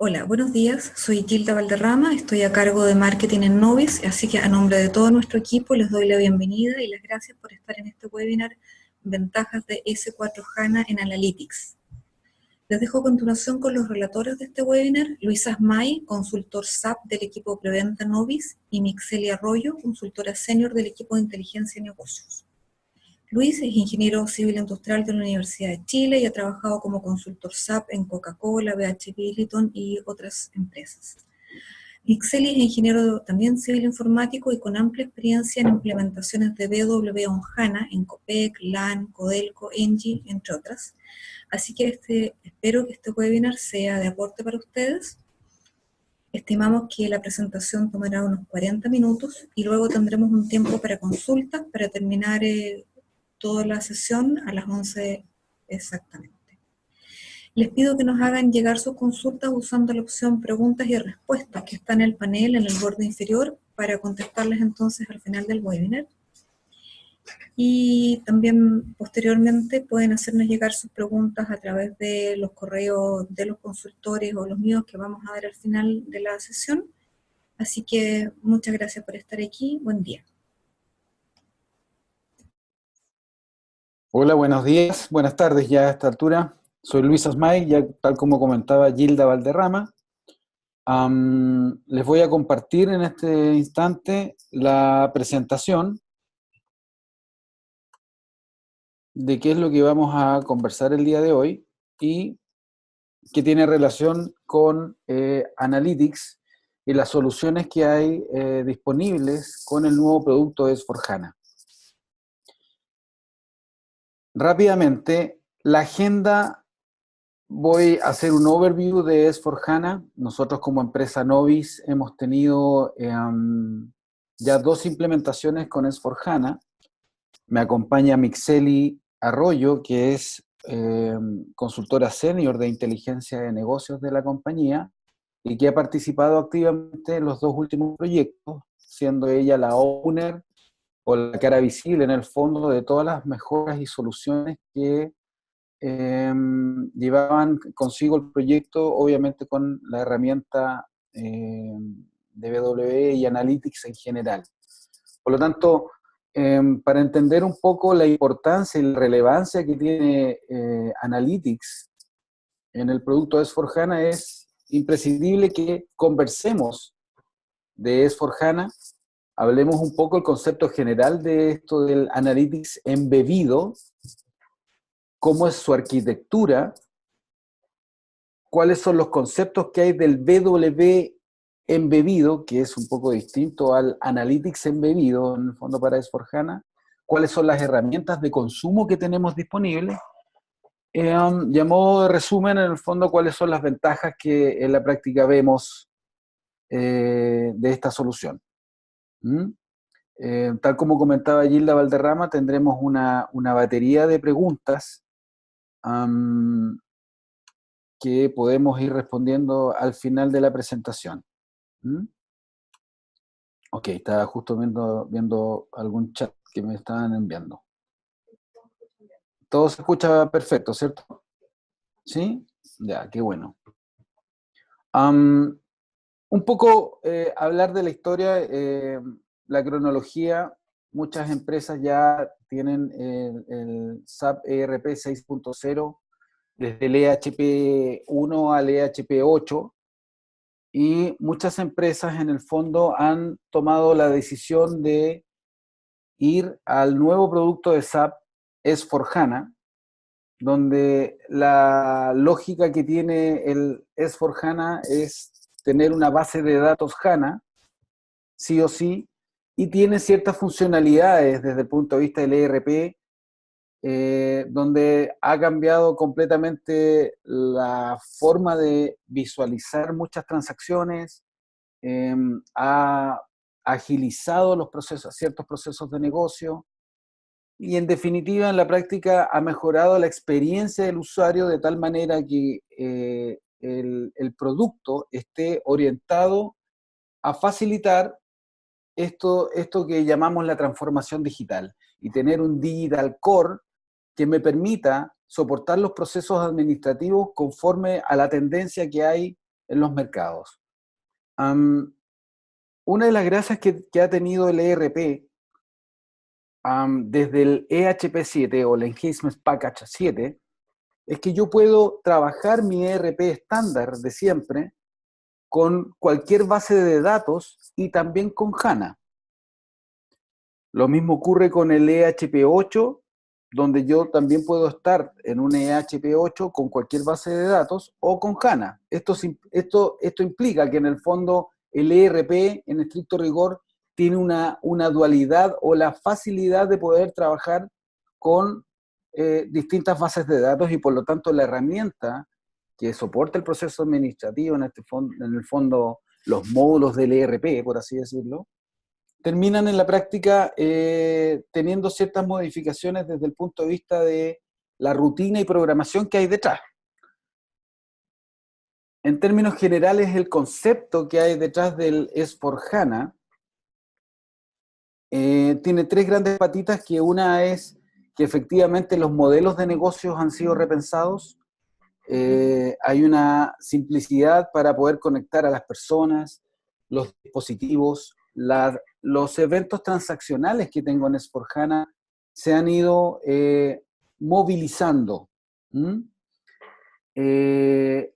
Hola, buenos días. Soy Gilda Valderrama, estoy a cargo de marketing en Novis, así que a nombre de todo nuestro equipo les doy la bienvenida y las gracias por estar en este webinar Ventajas de S4HANA en Analytics. Les dejo a continuación con los relatores de este webinar, Luis Asmay, consultor SAP del equipo Preventa Novis, y Mixeli Arroyo, consultora senior del equipo de inteligencia y negocios. Luis es ingeniero civil industrial de la Universidad de Chile y ha trabajado como consultor SAP en Coca-Cola, BH Billiton y otras empresas. Mixeli es ingeniero también civil informático y con amplia experiencia en implementaciones de BW on HANA en Copec, LAN, Codelco, Engie, entre otras. Así que espero que este webinar sea de aporte para ustedes. Estimamos que la presentación tomará unos 40 minutos y luego tendremos un tiempo para consultas para terminar toda la sesión a las 11 exactamente. Les pido que nos hagan llegar sus consultas usando la opción preguntas y respuestas que está en el panel en el borde inferior para contestarles entonces al final del webinar. Y también posteriormente pueden hacernos llegar sus preguntas a través de los correos de los consultores o los míos que vamos a dar al final de la sesión. Así que muchas gracias por estar aquí. Buen día. Hola, buenos días, buenas tardes ya a esta altura. Soy Luis Asmay, ya tal como comentaba Gilda Valderrama. Les voy a compartir en este instante la presentación de qué es lo que vamos a conversar el día de hoy y que tiene relación con Analytics y las soluciones que hay disponibles con el nuevo producto S4HANA. Rápidamente, la agenda, voy a hacer un overview de S4HANA. Nosotros como empresa Novis hemos tenido ya 2 implementaciones con S4HANA. Me acompaña Mixeli Arroyo, que es consultora senior de inteligencia de negocios de la compañía y que ha participado activamente en los 2 últimos proyectos, siendo ella la owner o la cara visible en el fondo de todas las mejoras y soluciones que llevaban consigo el proyecto, obviamente con la herramienta de BW y Analytics en general. Por lo tanto, para entender un poco la importancia y la relevancia que tiene Analytics en el producto S4HANA, es imprescindible que conversemos de S4HANA, hablemos un poco el concepto general de esto del Analytics embebido, cómo es su arquitectura, cuáles son los conceptos que hay del BW embebido, que es un poco distinto al Analytics embebido, en el fondo para S4HANA, cuáles son las herramientas de consumo que tenemos disponibles, y a modo de resumen, en el fondo, cuáles son las ventajas que en la práctica vemos de esta solución. Tal como comentaba Gilda Valderrama, tendremos una batería de preguntas que podemos ir respondiendo al final de la presentación. Ok, estaba justo viendo algún chat que me estaban enviando. Todo se escucha perfecto, ¿cierto? ¿Sí? Ya, qué bueno. Un poco hablar de la historia, la cronología. Muchas empresas ya tienen el SAP ERP 6.0 desde el EHP 1 al EHP 8, y muchas empresas en el fondo han tomado la decisión de ir al nuevo producto de SAP S4HANA, donde la lógica que tiene el S4HANA es tener una base de datos HANA, sí o sí, y tiene ciertas funcionalidades desde el punto de vista del ERP, donde ha cambiado completamente la forma de visualizar muchas transacciones, ha agilizado los procesos, ciertos procesos de negocio, y en definitiva, en la práctica, ha mejorado la experiencia del usuario de tal manera que el producto esté orientado a facilitar esto que llamamos la transformación digital, y tener un digital core que me permita soportar los procesos administrativos conforme a la tendencia que hay en los mercados. Una de las gracias que ha tenido el ERP desde el EHP7 o el Enhancement Package 7 es que yo puedo trabajar mi ERP estándar de siempre con cualquier base de datos y también con HANA. Lo mismo ocurre con el EHP8, donde yo también puedo estar en un EHP8 con cualquier base de datos o con HANA. Esto implica que en el fondo el ERP, en estricto rigor, tiene una dualidad o la facilidad de poder trabajar con distintas bases de datos y por lo tanto la herramienta que soporta el proceso administrativo, en el fondo los módulos del ERP, por así decirlo, terminan en la práctica teniendo ciertas modificaciones desde el punto de vista de la rutina y programación que hay detrás. En términos generales, el concepto que hay detrás del S/4HANA tiene tres grandes patitas, que una es que efectivamente los modelos de negocios han sido repensados. Hay una simplicidad para poder conectar a las personas, los dispositivos, los eventos transaccionales que tengo en S/4HANA se han ido movilizando.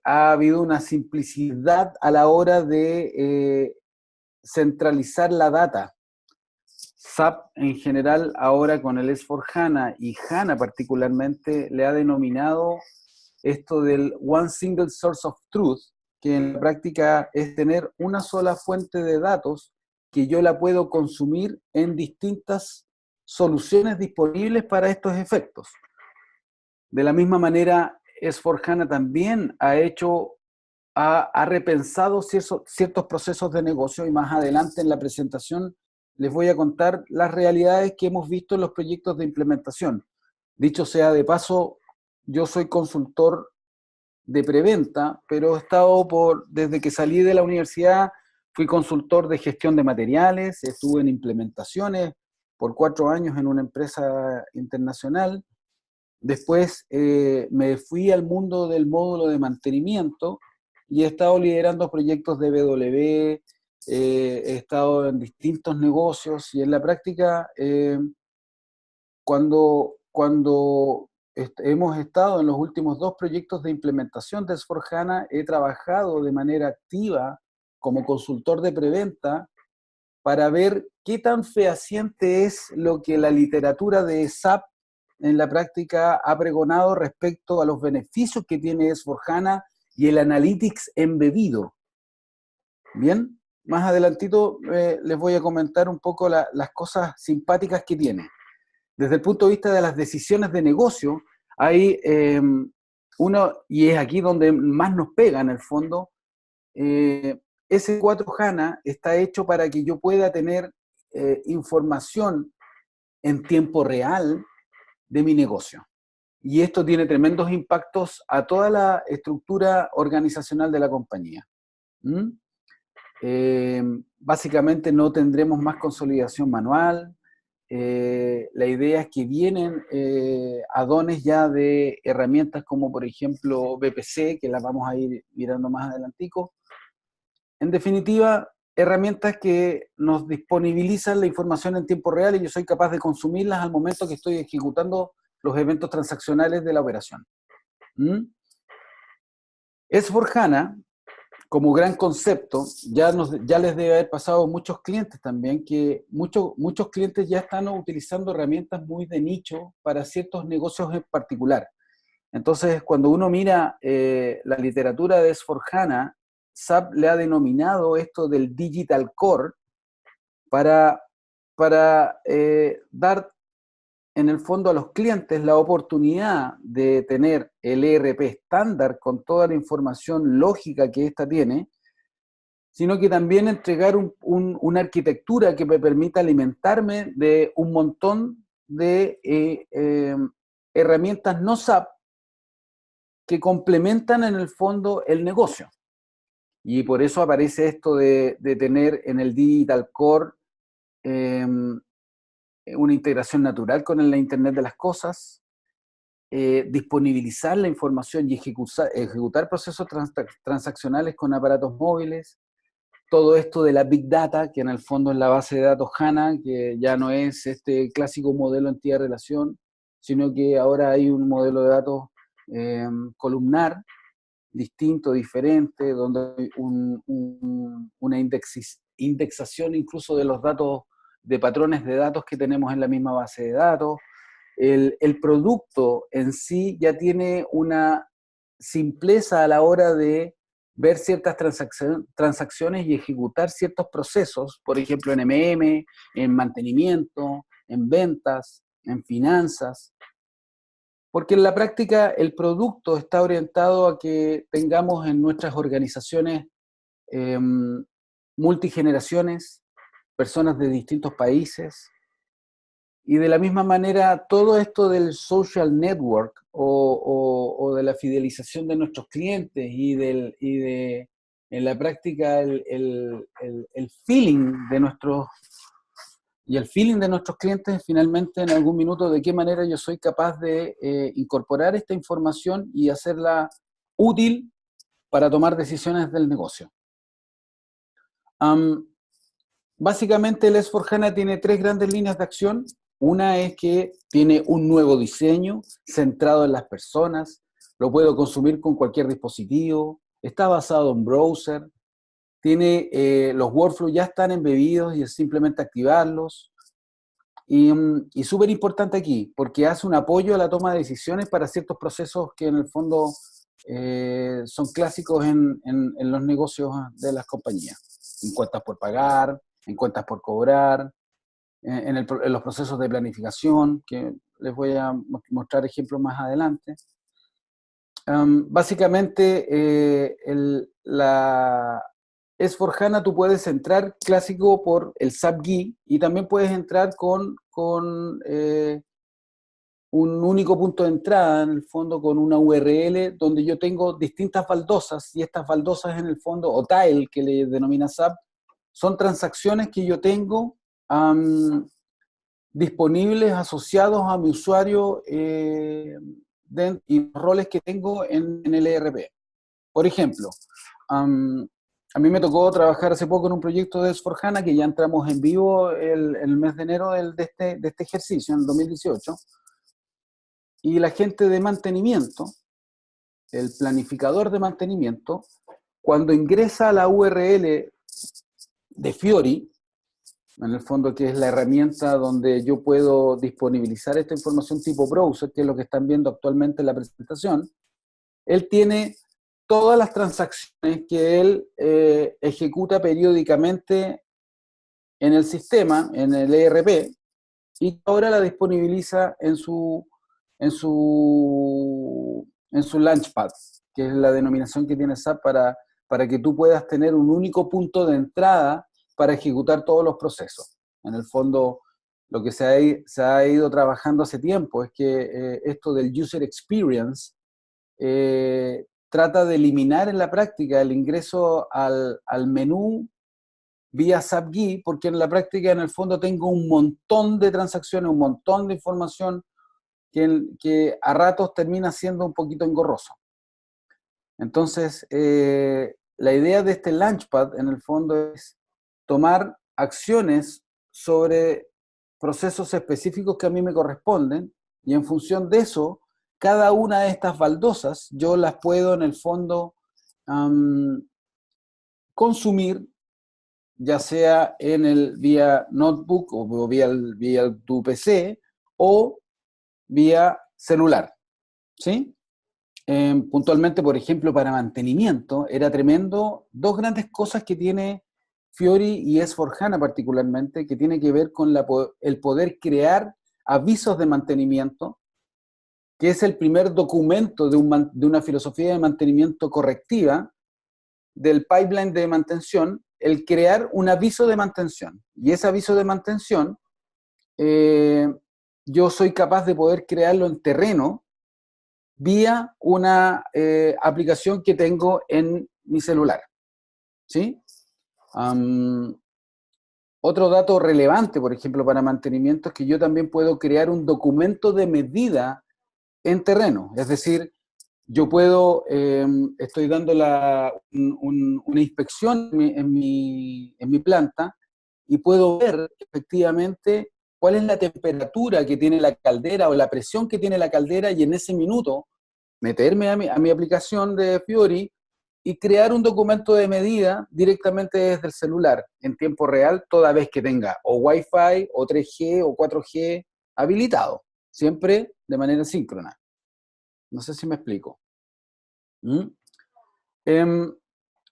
Ha habido una simplicidad a la hora de centralizar la data. SAP en general ahora con el S/4HANA y HANA particularmente le ha denominado esto del One Single Source of Truth, que en la práctica es tener una sola fuente de datos que yo la puedo consumir en distintas soluciones disponibles para estos efectos. De la misma manera, S/4HANA también ha repensado ciertos procesos de negocio y más adelante en la presentación les voy a contar las realidades que hemos visto en los proyectos de implementación. Dicho sea de paso, yo soy consultor de preventa, pero he estado desde que salí de la universidad, fui consultor de gestión de materiales, estuve en implementaciones por 4 años en una empresa internacional. Después me fui al mundo del módulo de mantenimiento y he estado liderando proyectos de BW, he estado en distintos negocios y en la práctica, cuando hemos estado en los últimos 2 proyectos de implementación de S/4HANA, he trabajado de manera activa como consultor de preventa para ver qué tan fehaciente es lo que la literatura de SAP en la práctica ha pregonado respecto a los beneficios que tiene S/4HANA y el Analytics embebido. Bien, más adelantito les voy a comentar un poco las cosas simpáticas que tiene. Desde el punto de vista de las decisiones de negocio, hay y es aquí donde más nos pega en el fondo, S/4HANA está hecho para que yo pueda tener información en tiempo real de mi negocio. Y esto tiene tremendos impactos a toda la estructura organizacional de la compañía. Básicamente no tendremos más consolidación manual. La idea es que vienen adones ya de herramientas como por ejemplo BPC, que las vamos a ir mirando más adelantico. En definitiva, herramientas que nos disponibilizan la información en tiempo real y yo soy capaz de consumirlas al momento que estoy ejecutando los eventos transaccionales de la operación. S/4HANA, como gran concepto, ya les debe haber pasado a muchos clientes también, que muchos clientes ya están utilizando herramientas muy de nicho para ciertos negocios en particular. Entonces, cuando uno mira la literatura de S/4HANA, SAP le ha denominado esto del Digital Core para dar en el fondo a los clientes la oportunidad de tener el ERP estándar con toda la información lógica que ésta tiene, sino que también entregar una arquitectura que me permita alimentarme de un montón de herramientas no SAP que complementan en el fondo el negocio. Y por eso aparece esto de tener en el Digital Core una integración natural con la Internet de las Cosas, disponibilizar la información y ejecutar procesos transaccionales con aparatos móviles. Todo esto de la Big Data, que en el fondo es la base de datos HANA, que ya no es este clásico modelo entidad-relación, sino que ahora hay un modelo de datos columnar, distinto, diferente, donde hay una indexación incluso de los datos, de patrones de datos que tenemos en la misma base de datos. El producto en sí ya tiene una simpleza a la hora de ver ciertas transacciones y ejecutar ciertos procesos, por ejemplo en MM, en mantenimiento, en ventas, en finanzas, porque en la práctica el producto está orientado a que tengamos en nuestras organizaciones eh, multigeneraciones, personas de distintos países, y de la misma manera todo esto del social network o de la fidelización de nuestros clientes y de en la práctica el feeling de nuestros clientes finalmente en algún minuto, de qué manera yo soy capaz de incorporar esta información y hacerla útil para tomar decisiones del negocio. Básicamente el S/4HANA tiene tres grandes líneas de acción. Una es que tiene un nuevo diseño centrado en las personas, lo puedo consumir con cualquier dispositivo, está basado en browser, tiene los workflows ya están embebidos y es simplemente activarlos. Y súper importante aquí, porque hace un apoyo a la toma de decisiones para ciertos procesos que en el fondo son clásicos en los negocios de las compañías, en cuentas por pagar, en cuentas por cobrar, en los procesos de planificación, que les voy a mostrar ejemplos más adelante. Básicamente, la S/4HANA tú puedes entrar clásico por el SAP GUI y también puedes entrar con un único punto de entrada, en el fondo con una URL donde yo tengo distintas baldosas, y estas baldosas en el fondo, o tile que le denomina SAP, son transacciones que yo tengo disponibles, asociados a mi usuario y los roles que tengo en el ERP. Por ejemplo, a mí me tocó trabajar hace poco en un proyecto de S/4HANA que ya entramos en vivo el mes de enero de este ejercicio, en el 2018, y la gente de mantenimiento, el planificador de mantenimiento, cuando ingresa a la URL de Fiori, en el fondo que es la herramienta donde yo puedo disponibilizar esta información tipo browser, que es lo que están viendo actualmente en la presentación, él tiene todas las transacciones que él ejecuta periódicamente en el sistema, en el ERP, y ahora la disponibiliza en su Launchpad, que es la denominación que tiene SAP para que tú puedas tener un único punto de entrada para ejecutar todos los procesos. En el fondo, lo que se ha ido trabajando hace tiempo es que esto del user experience trata de eliminar en la práctica el ingreso al menú vía SAP GUI, porque en la práctica, en el fondo, tengo un montón de transacciones, un montón de información que a ratos termina siendo un poquito engorroso. Entonces, la idea de este Launchpad, en el fondo, es tomar acciones sobre procesos específicos que a mí me corresponden, y en función de eso, cada una de estas baldosas, yo las puedo, en el fondo, consumir, ya sea vía notebook o vía tu PC o vía celular, ¿sí? Puntualmente, por ejemplo, para mantenimiento, era tremendo. Dos grandes cosas que tiene Fiori y S/4HANA particularmente, que tiene que ver con el poder crear avisos de mantenimiento, que es el primer documento de una filosofía de mantenimiento correctiva del pipeline de mantención, el crear un aviso de mantención. Y ese aviso de mantención, yo soy capaz de poder crearlo en terreno vía una aplicación que tengo en mi celular, ¿sí? Otro dato relevante, por ejemplo, para mantenimiento, es que yo también puedo crear un documento de medida en terreno. Es decir, yo puedo, estoy dando una inspección en mi planta y puedo ver efectivamente cuál es la temperatura que tiene la caldera o la presión que tiene la caldera y en ese minuto meterme a mi aplicación de Fiori y crear un documento de medida directamente desde el celular en tiempo real, toda vez que tenga o Wi-Fi o 3G o 4G habilitado, siempre de manera síncrona. No sé si me explico. ¿Mm? Em,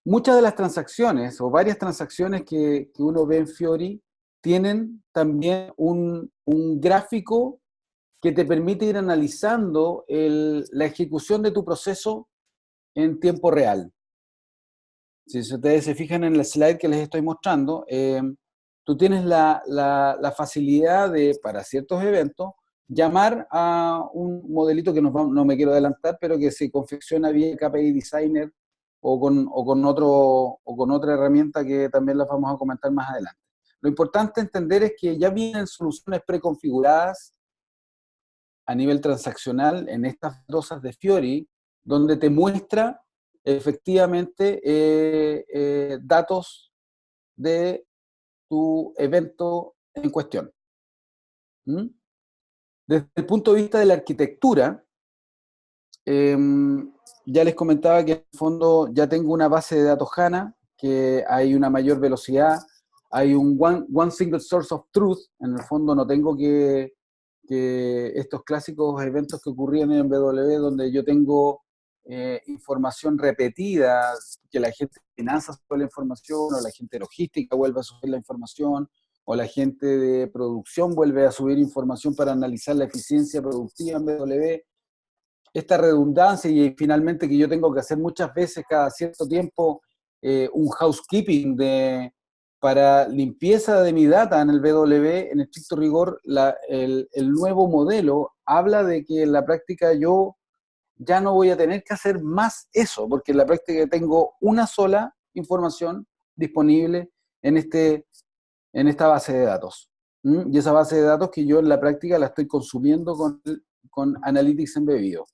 Muchas de las transacciones o varias transacciones que uno ve en Fiori tienen también un gráfico que te permite ir analizando la ejecución de tu proceso en tiempo real. Si ustedes se fijan en el slide que les estoy mostrando, tú tienes la facilidad de, para ciertos eventos, llamar a un modelito que no me quiero adelantar, pero que se confecciona vía KPI Designer o con otra herramienta que también la vamos a comentar más adelante. Lo importante entender es que ya vienen soluciones preconfiguradas a nivel transaccional en estas dosas de Fiori, donde te muestra efectivamente datos de tu evento en cuestión. ¿Mm? Desde el punto de vista de la arquitectura, ya les comentaba que en el fondo ya tengo una base de datos HANA, que hay una mayor velocidad, hay un one single source of truth, en el fondo no tengo que estos clásicos eventos que ocurrían en BW, donde yo tengo información repetida, que la gente de finanzas sube la información, o la gente de logística vuelve a subir la información, o la gente de producción vuelve a subir información para analizar la eficiencia productiva en BW. Esta redundancia y finalmente que yo tengo que hacer muchas veces cada cierto tiempo un housekeeping para limpieza de mi data en el BW, en estricto rigor, el nuevo modelo habla de que en la práctica yo ya no voy a tener que hacer más eso, porque en la práctica tengo una sola información disponible en, en esta base de datos. Y esa base de datos que yo en la práctica la estoy consumiendo con Analytics embebido.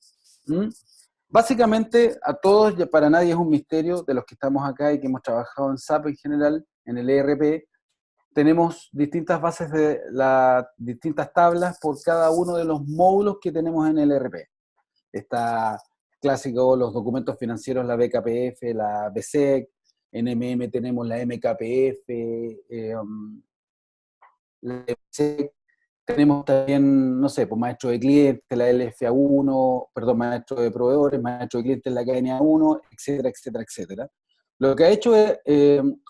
Básicamente, a todos, para nadie es un misterio, de los que estamos acá y que hemos trabajado en SAP en general, en el ERP, tenemos distintas bases distintas tablas por cada uno de los módulos que tenemos en el ERP. Está clásico, los documentos financieros, la BKPF, la BSEC, en MM tenemos la MKPF, la BSEC. Tenemos también, no sé, pues maestro de clientes, la LFA1, perdón, maestro de proveedores, maestro de clientes, la KNA1, etcétera, etcétera, etcétera. Lo que ha hecho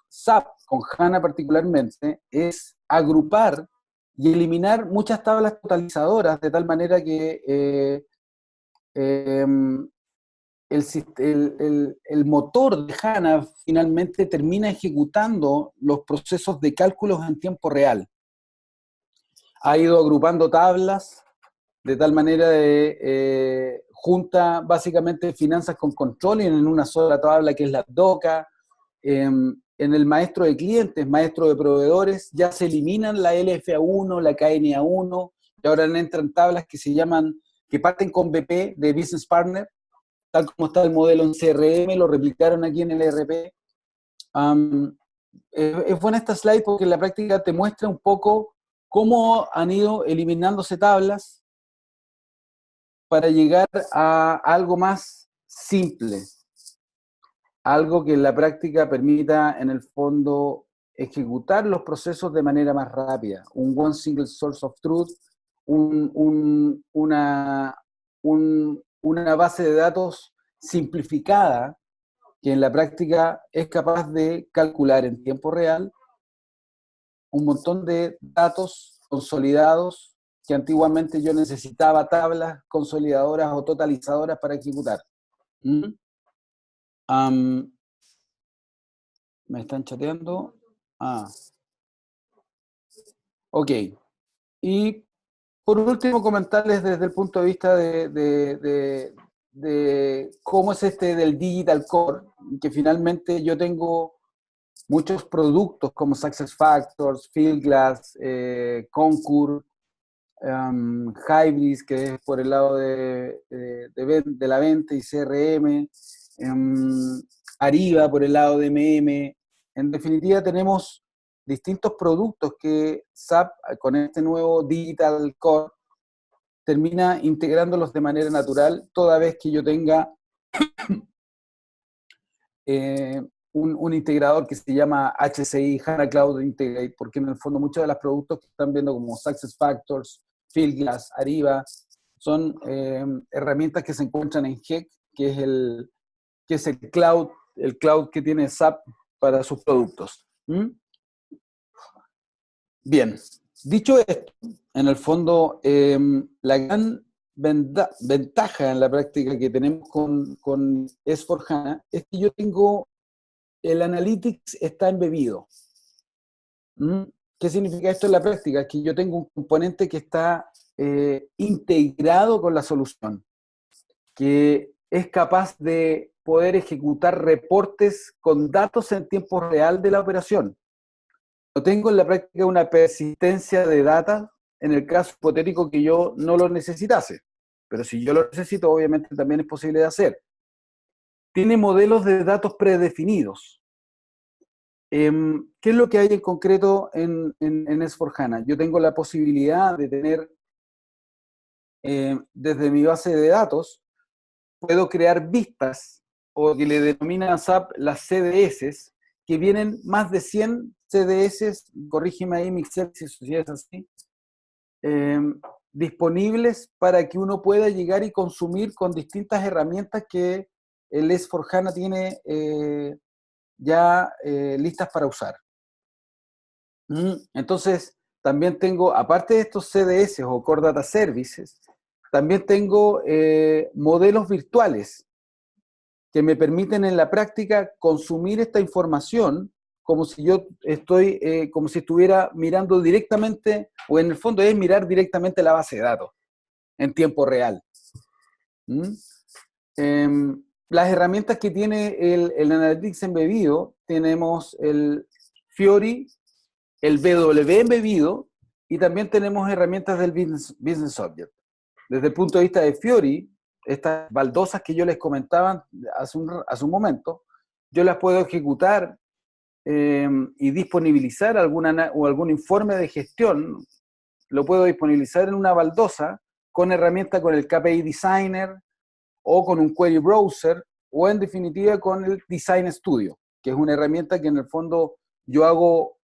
SAP con HANA particularmente es agrupar y eliminar muchas tablas totalizadoras de tal manera que el motor de HANA finalmente termina ejecutando los procesos de cálculos en tiempo real. Ha ido agrupando tablas de tal manera de junta básicamente finanzas con control en una sola tabla que es la DOCA. En el maestro de clientes, maestro de proveedores, ya se eliminan la LFA1, la KNA1, y ahora entran tablas que se llaman, que parten con BP de Business Partner, tal como está el modelo en CRM, lo replicaron aquí en el ERP. Es buena esta slide porque en la práctica te muestra un poco cómo han ido eliminándose tablas para llegar a algo más simple, algo que en la práctica permita en el fondo ejecutar los procesos de manera más rápida, un one single source of truth, una base de datos simplificada que en la práctica es capaz de calcular en tiempo real un montón de datos consolidados que antiguamente yo necesitaba tablas consolidadoras o totalizadoras para ejecutar. ¿Me están chateando? Ok. Y por último, comentarles desde el punto de vista de cómo es del Digital Core, que finalmente yo tengo muchos productos como SuccessFactors, Fieldglass, Concur, Hybris, que es por el lado de la venta y CRM, Ariba por el lado de MM. En definitiva, tenemos distintos productos que SAP, con este nuevo Digital Core, termina integrándolos de manera natural, toda vez que yo tenga un integrador que se llama HCI, HANA Cloud Integrate, porque en el fondo muchos de los productos que están viendo como SuccessFactors, Fieldglass, Ariba, son herramientas que se encuentran en HEC, que es el cloud que tiene SAP para sus productos. Bien, dicho esto, en el fondo, la gran ventaja en la práctica que tenemos con S4HANA es que yo tengo, el Analytics está embebido. ¿Qué significa esto en la práctica? Que yo tengo un componente que está integrado con la solución, que es capaz de poder ejecutar reportes con datos en tiempo real de la operación. No tengo en la práctica una persistencia de data en el caso hipotético que yo no lo necesitase. Pero si yo lo necesito, obviamente también es posible de hacer. Tiene modelos de datos predefinidos. ¿Qué es lo que hay en concreto en S4HANA? Yo tengo la posibilidad de tener, desde mi base de datos, puedo crear vistas, o que le denominan a SAP las CDS, que vienen más de 100 CDS, corrígeme ahí, Mixer, si es así, disponibles para que uno pueda llegar y consumir con distintas herramientas que el S4HANA tiene ya listas para usar. Entonces, también tengo, aparte de estos CDS o Core Data Services, también tengo modelos virtuales que me permiten en la práctica consumir esta información como si yo como si estuviera mirando directamente, o en el fondo es mirar directamente la base de datos en tiempo real. Las herramientas que tiene el Analytics embebido, tenemos el Fiori, el BW embebido, y también tenemos herramientas del Business Object. Desde el punto de vista de Fiori, estas baldosas que yo les comentaba hace un momento, yo las puedo ejecutar y disponibilizar algún informe de gestión, lo puedo disponibilizar en una baldosa con herramienta con el KPI Designer o con un Query Browser o en definitiva con el Design Studio, que es una herramienta que en el fondo yo hago,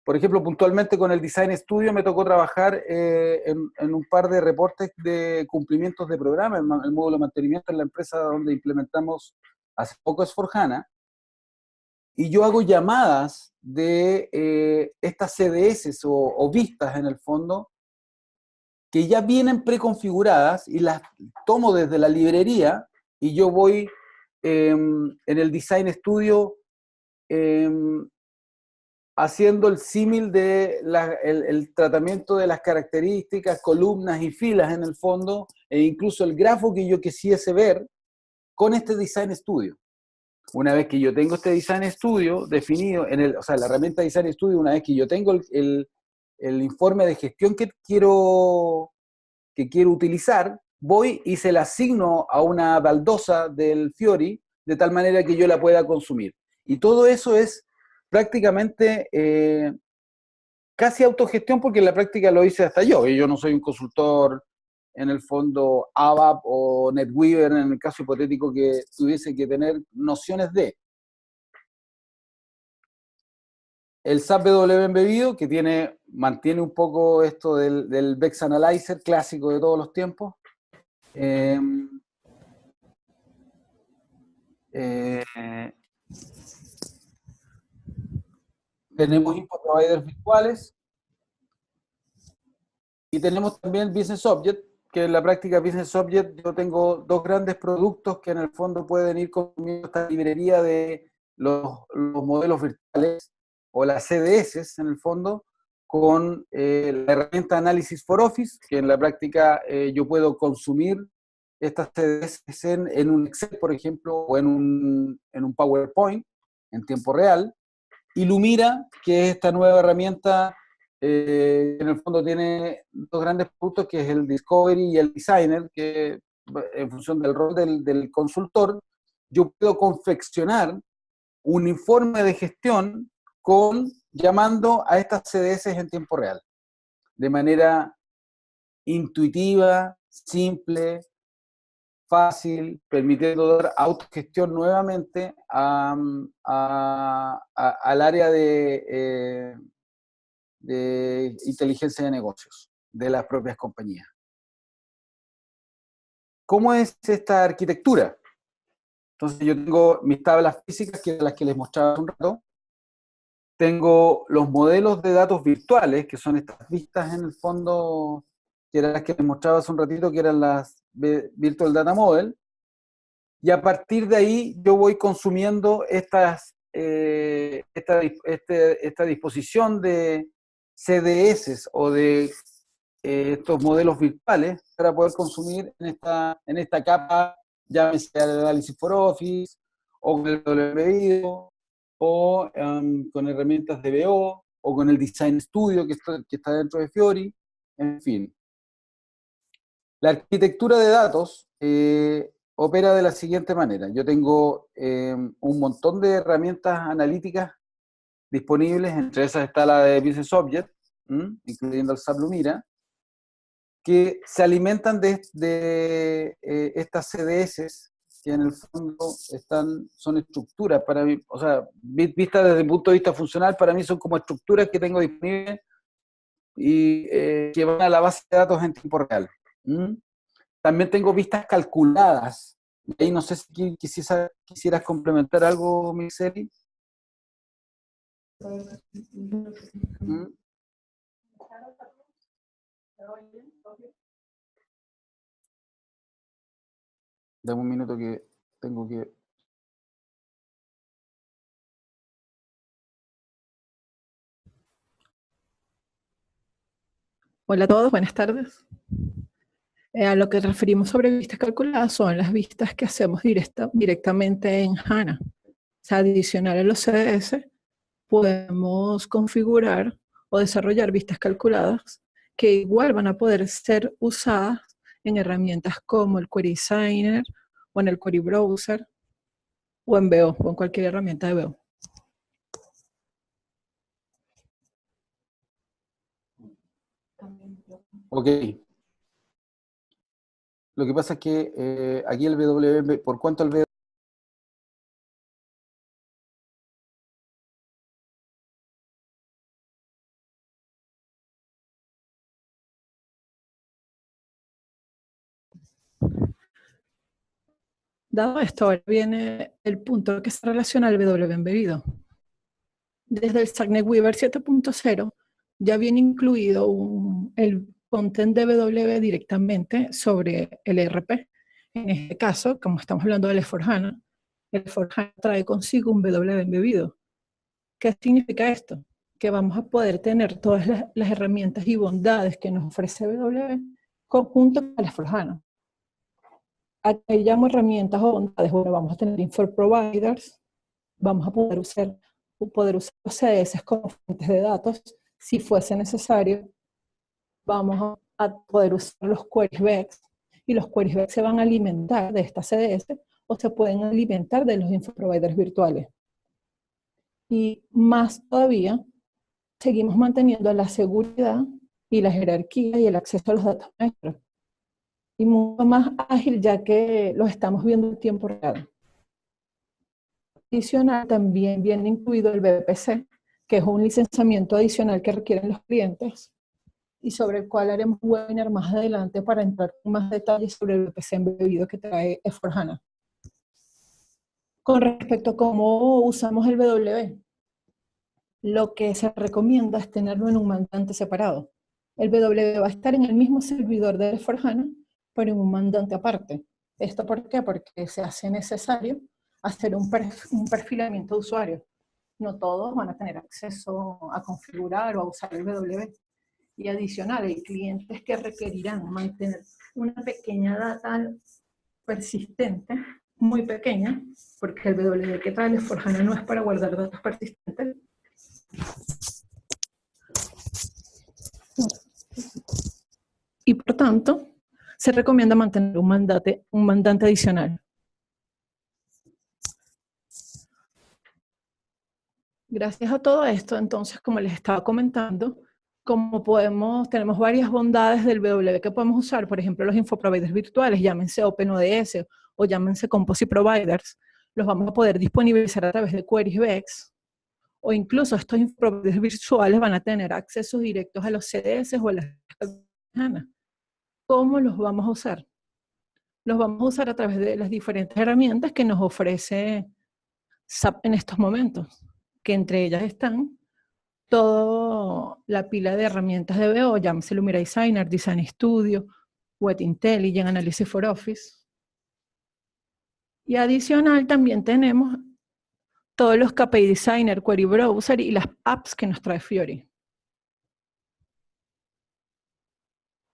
por ejemplo, puntualmente con el Design Studio me tocó trabajar en un par de reportes de cumplimientos de programa, el módulo de mantenimiento en la empresa donde implementamos hace poco S4HANA, y yo hago llamadas de estas CDS o vistas en el fondo, que ya vienen preconfiguradas y las tomo desde la librería y yo voy en el Design Studio haciendo el símil de el tratamiento de las características, columnas y filas en el fondo, e incluso el grafo que yo quisiese ver con este Design Studio. Una vez que yo tengo este Design Studio definido, o sea, la herramienta Design Studio, una vez que yo tengo el informe de gestión que quiero utilizar, voy y se la asigno a una baldosa del Fiori, de tal manera que yo la pueda consumir. Y todo eso es prácticamente casi autogestión, porque en la práctica lo hice hasta yo, y yo no soy un consultor en el fondo ABAP o NetWeaver en el caso hipotético que tuviese que tener nociones de. El SAP BW embebido, que mantiene un poco esto del Bex Analyzer clásico de todos los tiempos. Tenemos input providers virtuales y tenemos también Business Object, que en la práctica Business Object yo tengo dos grandes productos que en el fondo pueden ir conmigo esta librería de los modelos virtuales o las CDS en el fondo, con la herramienta Analysis for Office, que en la práctica yo puedo consumir estas CDS en un Excel, por ejemplo, o en un PowerPoint en tiempo real. Y Lumira, que es esta nueva herramienta en el fondo tiene dos grandes puntos, que es el Discovery y el Designer, que en función del rol del consultor, yo puedo confeccionar un informe de gestión llamando a estas CDS en tiempo real, de manera intuitiva, simple, fácil, permitiendo dar autogestión nuevamente al área de inteligencia de negocios de las propias compañías. ¿Cómo es esta arquitectura? Entonces yo tengo mis tablas físicas, que eran las que les mostraba hace un rato. Tengo los modelos de datos virtuales, que son estas vistas en el fondo, que eran las que les mostraba hace un ratito, que eran las Virtual Data Model. Y a partir de ahí yo voy consumiendo esta disposición de CDS o de estos modelos virtuales para poder consumir en esta capa, llámese el análisis for Office, o con el WBIO, o con herramientas de BO, o con el Design Studio que está dentro de Fiori, en fin. La arquitectura de datos opera de la siguiente manera. Yo tengo un montón de herramientas analíticas disponibles, entre esas está la de Business Object, incluyendo el SAP Lumira, que se alimentan de estas CDS, que en el fondo son estructuras para mí, o sea, vistas desde el punto de vista funcional, para mí son como estructuras que tengo disponibles y que van a la base de datos en tiempo real. También tengo vistas calculadas. Y ahí no sé si quisieras complementar algo, Mixeli. Dame un minuto que tengo que... Hola a todos, buenas tardes. A lo que referimos sobre vistas calculadas son las vistas que hacemos directamente en HANA. O sea, adicional a los CDS, podemos configurar o desarrollar vistas calculadas que igual van a poder ser usadas en herramientas como el Query Designer o en el Query Browser o en BO o en cualquier herramienta de BO. Ok. Lo que pasa es que aquí el WB, ¿por cuánto el WB? Dado esto, ahora viene el punto que se relaciona al BW embebido. Desde el SAC Weaver 7.0 ya viene incluido el content de BW directamente sobre el ERP. En este caso, como estamos hablando del S/4HANA, el S/4HANA trae consigo un BW embebido. ¿Qué significa esto? Que vamos a poder tener todas las herramientas y bondades que nos ofrece BW conjunto con el S/4HANA. Aquí llamo herramientas o bondades. Bueno, vamos a tener Info Providers, vamos a poder usar los CDS como fuentes de datos si fuese necesario. Vamos a poder usar los queries vex y los queries vex se van a alimentar de esta CDS o se pueden alimentar de los infoproviders virtuales. Y más todavía, seguimos manteniendo la seguridad y la jerarquía y el acceso a los datos maestros. Y mucho más ágil ya que los estamos viendo en tiempo real. Adicional, también viene incluido el BPC, que es un licenciamiento adicional que requieren los clientes y sobre el cual haremos un webinar más adelante para entrar en más detalles sobre el BPC embebido que trae S/4HANA. Con respecto a cómo usamos el BW, lo que se recomienda es tenerlo en un mandante separado. El BW va a estar en el mismo servidor de S/4HANA, pero en un mandante aparte. ¿Esto por qué? Porque se hace necesario hacer un perfilamiento de usuario. No todos van a tener acceso a configurar o a usar el BW. Y adicional, hay clientes que requerirán mantener una pequeña data persistente, muy pequeña, porque el BW que trae el S/4HANA no es para guardar datos persistentes. y por tanto se recomienda mantener un mandante adicional. Gracias a todo esto, entonces, como les estaba comentando, tenemos varias bondades del BW que podemos usar, por ejemplo, los infoproviders virtuales, llámense OpenODS o llámense Composite Providers, los vamos a poder disponibilizar a través de queries BEX, o incluso estos infoproviders virtuales van a tener accesos directos a los CDS o a las HANA. ¿Cómo los vamos a usar? Los vamos a usar a través de las diferentes herramientas que nos ofrece SAP en estos momentos, que entre ellas están toda la pila de herramientas de BO, llámese Lumira Designer, Design Studio, Web Intelligence, Analysis for Office. Y adicional también tenemos todos los KPI Designer, Query Browser y las apps que nos trae Fiori.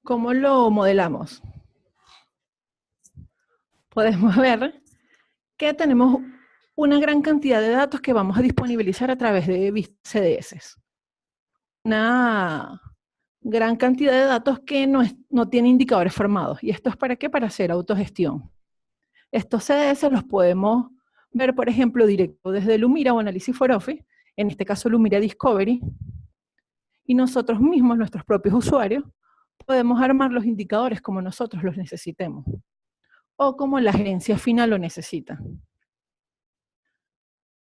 ¿Cómo lo modelamos? Podemos ver que tenemos una gran cantidad de datos que vamos a disponibilizar a través de CDS. Una gran cantidad de datos que no tienen indicadores formados. ¿Y esto es para qué? Para hacer autogestión. Estos CDS los podemos ver, por ejemplo, directo desde Lumira o Analysis for Office, en este caso Lumira Discovery, y nosotros mismos, nuestros propios usuarios, podemos armar los indicadores como nosotros los necesitemos, o como la gerencia final lo necesita.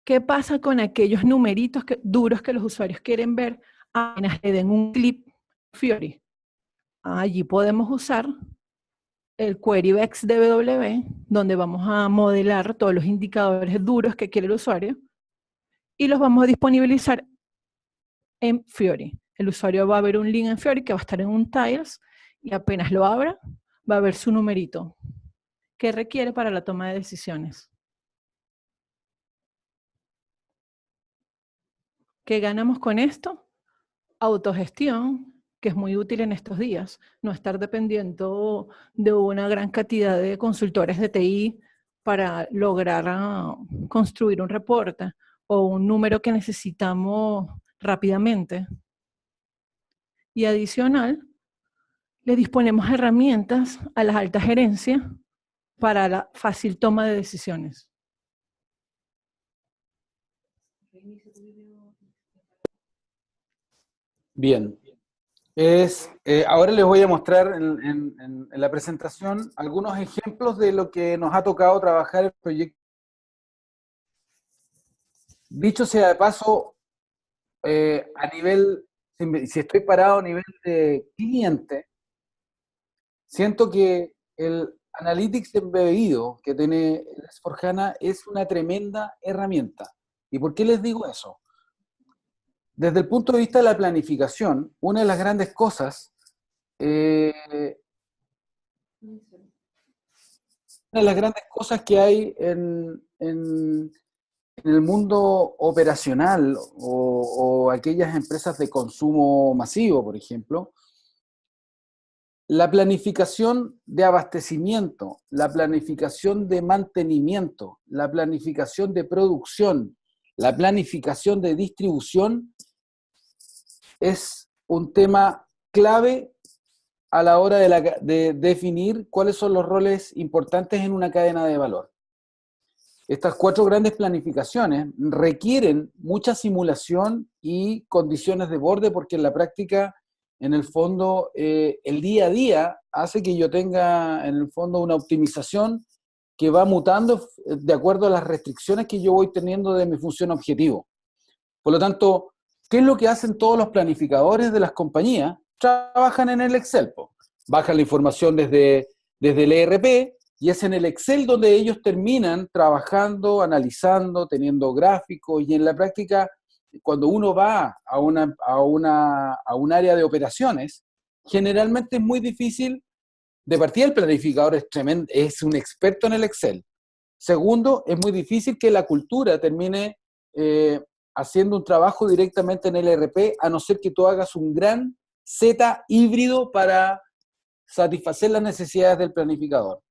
¿Qué pasa con aquellos numeritos duros que los usuarios quieren ver apenas le den un clip Fiori? Allí podemos usar el Query BEX de BW, donde vamos a modelar todos los indicadores duros que quiere el usuario, y los vamos a disponibilizar en Fiori. El usuario va a ver un link en Fiori que va a estar en un tiles, y apenas lo abra, va a ver su numerito que requiere para la toma de decisiones. ¿Qué ganamos con esto? Autogestión, que es muy útil en estos días, no estar dependiendo de una gran cantidad de consultores de TI para lograr construir un reporte o un número que necesitamos rápidamente. Y adicional, le disponemos herramientas a las altas gerencias para la fácil toma de decisiones. Bien. Ahora les voy a mostrar en la presentación algunos ejemplos de lo que nos ha tocado trabajar el proyecto. Dicho sea de paso, a nivel, si estoy parado a nivel de cliente, siento que el Analytics embebido que tiene el S/4HANA es una tremenda herramienta. ¿Y por qué les digo eso? Desde el punto de vista de la planificación, una de las grandes cosas, que hay en el mundo operacional o aquellas empresas de consumo masivo, por ejemplo, la planificación de abastecimiento, la planificación de mantenimiento, la planificación de producción, la planificación de distribución es un tema clave a la hora de definir cuáles son los roles importantes en una cadena de valor. Estas 4 grandes planificaciones requieren mucha simulación y condiciones de borde porque en la práctica, en el fondo, el día a día hace que yo tenga, en el fondo, una optimización que va mutando de acuerdo a las restricciones que yo voy teniendo de mi función objetivo. Por lo tanto, ¿qué es lo que hacen todos los planificadores de las compañías? Trabajan en el Excel. Bajan la información desde el ERP y es en el Excel donde ellos terminan trabajando, analizando, teniendo gráficos y en la práctica, cuando uno va a un área de operaciones, generalmente es muy difícil. De partida el planificador es un experto en el Excel. Segundo, es muy difícil que la cultura termine haciendo un trabajo directamente en el ERP, a no ser que tú hagas un gran Z híbrido para satisfacer las necesidades del planificador.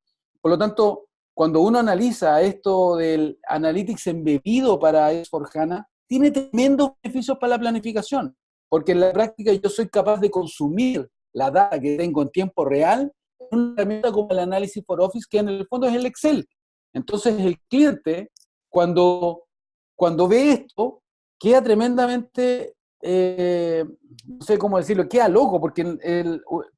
Por lo tanto, cuando uno analiza esto del Analytics embebido para S/4HANA, tiene tremendos beneficios para la planificación, porque en la práctica yo soy capaz de consumir la data que tengo en tiempo real en una herramienta como el Analysis for Office, que en el fondo es el Excel. Entonces el cliente, cuando ve esto, queda tremendamente, no sé cómo decirlo, queda loco, porque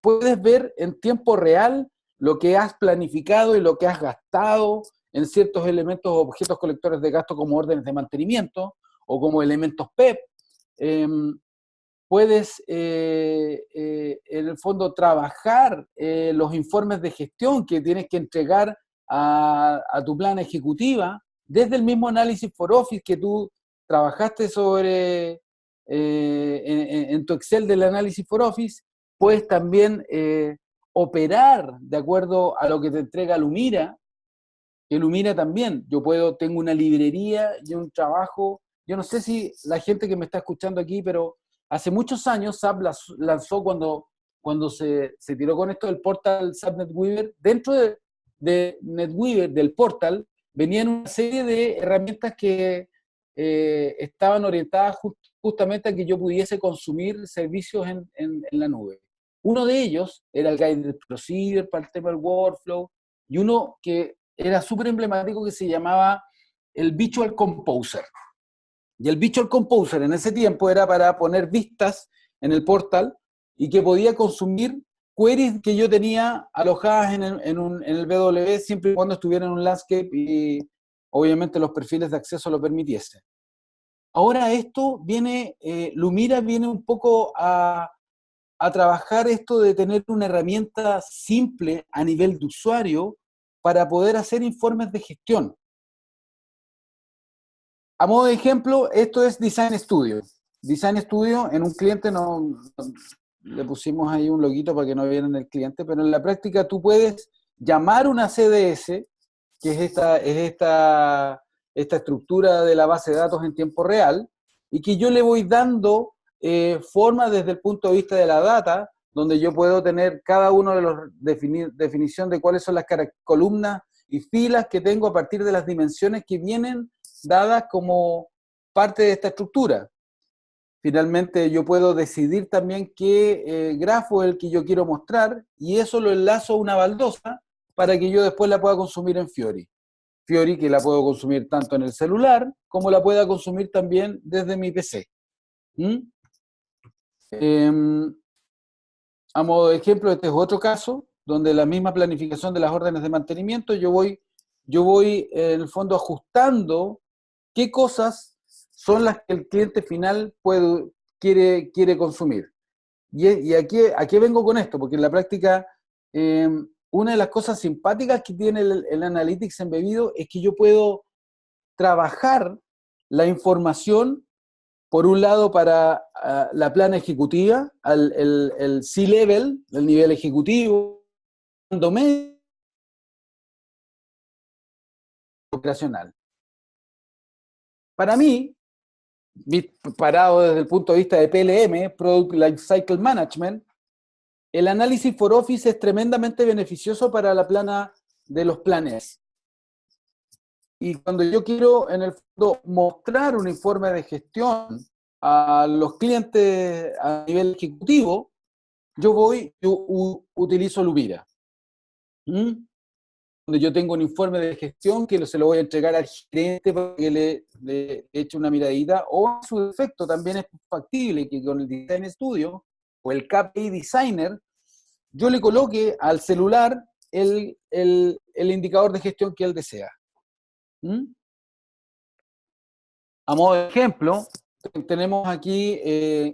puedes ver en tiempo real lo que has planificado y lo que has gastado en ciertos elementos o objetos colectores de gasto como órdenes de mantenimiento o como elementos PEP. Puedes, en el fondo, trabajar los informes de gestión que tienes que entregar a tu plan ejecutiva desde el mismo Analysis for Office que tú trabajaste sobre en tu Excel del Analysis for Office. Puedes también operar de acuerdo a lo que te entrega Lumira, que Lumira también, tengo una librería y un trabajo. Yo no sé si la gente que me está escuchando aquí, pero hace muchos años SAP lanzó cuando se tiró con esto del portal SAP NetWeaver. Dentro de NetWeaver, del portal, venían una serie de herramientas que estaban orientadas justamente a que yo pudiese consumir servicios en la nube. Uno de ellos era el Guided Procedure para el tema del workflow, y uno que era súper emblemático que se llamaba el Visual Composer. Y el Visual Composer en ese tiempo era para poner vistas en el portal y que podía consumir queries que yo tenía alojadas en el BW siempre y cuando estuviera en un landscape y obviamente los perfiles de acceso lo permitiesen. Ahora esto viene, Lumira viene un poco a trabajar esto de tener una herramienta simple a nivel de usuario para poder hacer informes de gestión. A modo de ejemplo, esto es Design Studio. Design Studio, en un cliente le pusimos ahí un loguito para que no vieran el cliente, pero en la práctica tú puedes llamar una CDS, que es esta estructura de la base de datos en tiempo real, y que yo le voy dando forma desde el punto de vista de la data, donde yo puedo tener cada uno de los definición de cuáles son las columnas y filas que tengo a partir de las dimensiones que vienen dadas como parte de esta estructura. Finalmente yo puedo decidir también qué grafo es el que yo quiero mostrar, y eso lo enlazo a una baldosa para que yo después la pueda consumir en Fiori. Fiori que la puedo consumir tanto en el celular como la pueda consumir también desde mi PC. A modo de ejemplo, este es otro caso donde la misma planificación de las órdenes de mantenimiento, yo voy en el fondo ajustando qué cosas son las que el cliente final quiere consumir. Y ¿a qué vengo con esto? Porque en la práctica, una de las cosas simpáticas que tiene el Analytics embebido es que yo puedo trabajar la información, por un lado, para la plana ejecutiva, el C-Level, el nivel ejecutivo, operacional. Para mí, parado desde el punto de vista de PLM, Product Lifecycle Management, el Analysis for Office es tremendamente beneficioso para la plana de los planes. Y cuando yo quiero, en el fondo, mostrar un informe de gestión a los clientes a nivel ejecutivo, yo utilizo Lumira. Donde yo tengo un informe de gestión que se lo voy a entregar al gerente para que le eche una miradita, o a su defecto también es factible que con el Design Studio o el KPI Designer yo le coloque al celular el indicador de gestión que él desea. A modo de ejemplo, tenemos aquí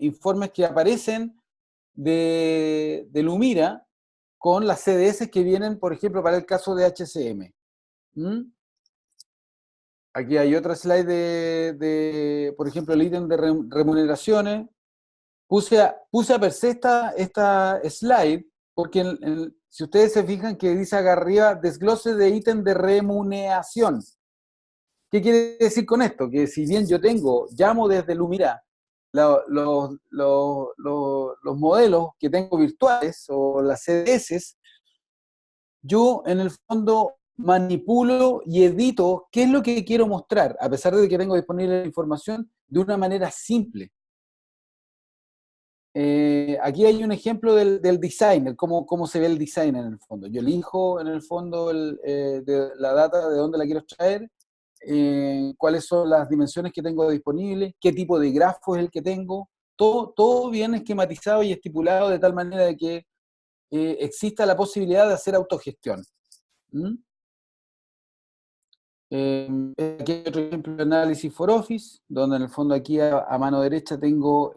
informes que aparecen de Lumira con las CDS que vienen, por ejemplo, para el caso de HCM. Aquí hay otra slide por ejemplo, el ítem de remuneraciones. Puse a per se esta slide porque si ustedes se fijan que dice acá arriba, desglose de ítem de remuneración. ¿Qué quiere decir con esto? Que si bien yo llamo desde Lumira los modelos que tengo virtuales o las CDS, yo en el fondo manipulo y edito qué es lo que quiero mostrar, a pesar de que tengo disponible la información de una manera simple. aquí hay un ejemplo del designer, cómo se ve el design en el fondo. Yo elijo en el fondo la data, de dónde la quiero extraer, cuáles son las dimensiones que tengo disponibles, qué tipo de grafo es el que tengo, todo bien esquematizado y estipulado de tal manera de que exista la posibilidad de hacer autogestión. ¿Mm? Aquí hay otro ejemplo de análisis for Office, donde en el fondo aquí a mano derecha tengo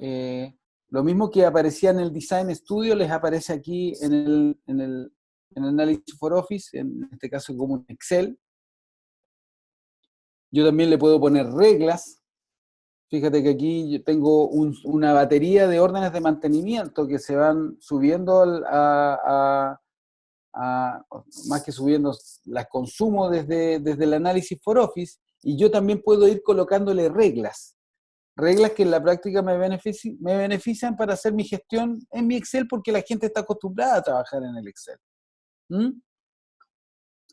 lo mismo que aparecía en el Design Studio, les aparece aquí en el análisis for Office, en este caso como un Excel. Yo también le puedo poner reglas. Fíjate que aquí yo tengo una batería de órdenes de mantenimiento que se van subiendo más que subiendo, las consumo desde el análisis for Office, y yo también puedo ir colocándole reglas que en la práctica me benefician para hacer mi gestión en mi Excel, porque la gente está acostumbrada a trabajar en el Excel. ¿Mm?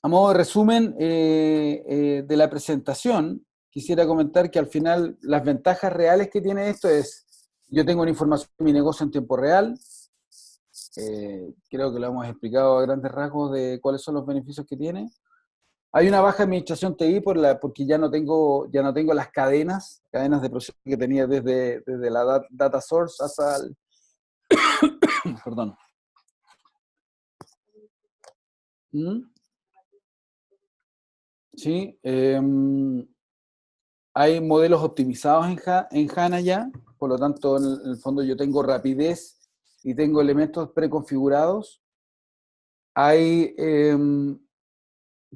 A modo de resumen de la presentación, quisiera comentar que al final las ventajas reales que tiene esto es, yo tengo una información de mi negocio en tiempo real, creo que lo hemos explicado a grandes rasgos de cuáles son los beneficios que tiene. Hay una baja administración TI porque ya no tengo las cadenas de proceso que tenía desde la data source hasta el... Perdón. ¿Mm? Sí. Hay modelos optimizados en HANA ya, por lo tanto, en el fondo yo tengo rapidez y tengo elementos preconfigurados.